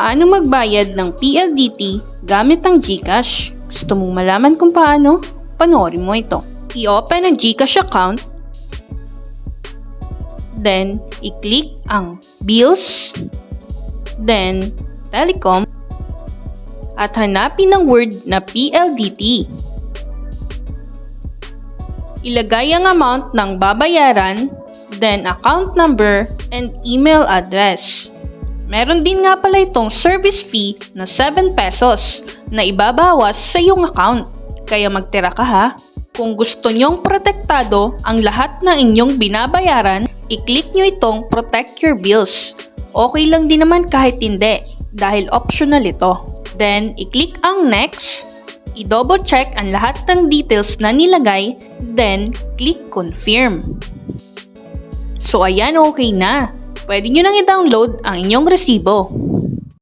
Paano magbayad ng PLDT gamit ang GCash? Gusto mong malaman kung paano? Panoorin mo ito. I-open ang GCash account. Then, i-click ang Bills. Then, Telecom. At hanapin ang word na PLDT. Ilagay ang amount ng babayaran, then account number and email address. Meron din nga pala itong service fee na 7 pesos na ibabawas sa iyong account. Kaya magtira ka ha. Kung gusto nyong protektado ang lahat ng inyong binabayaran, i-click nyo itong Protect Your Bills. Okay lang din naman kahit hindi dahil optional ito. Then, i-click ang Next. I-double check ang lahat ng details na nilagay, then click Confirm. So ayan, okay na. Pwede nyo nang i-download ang inyong resibo.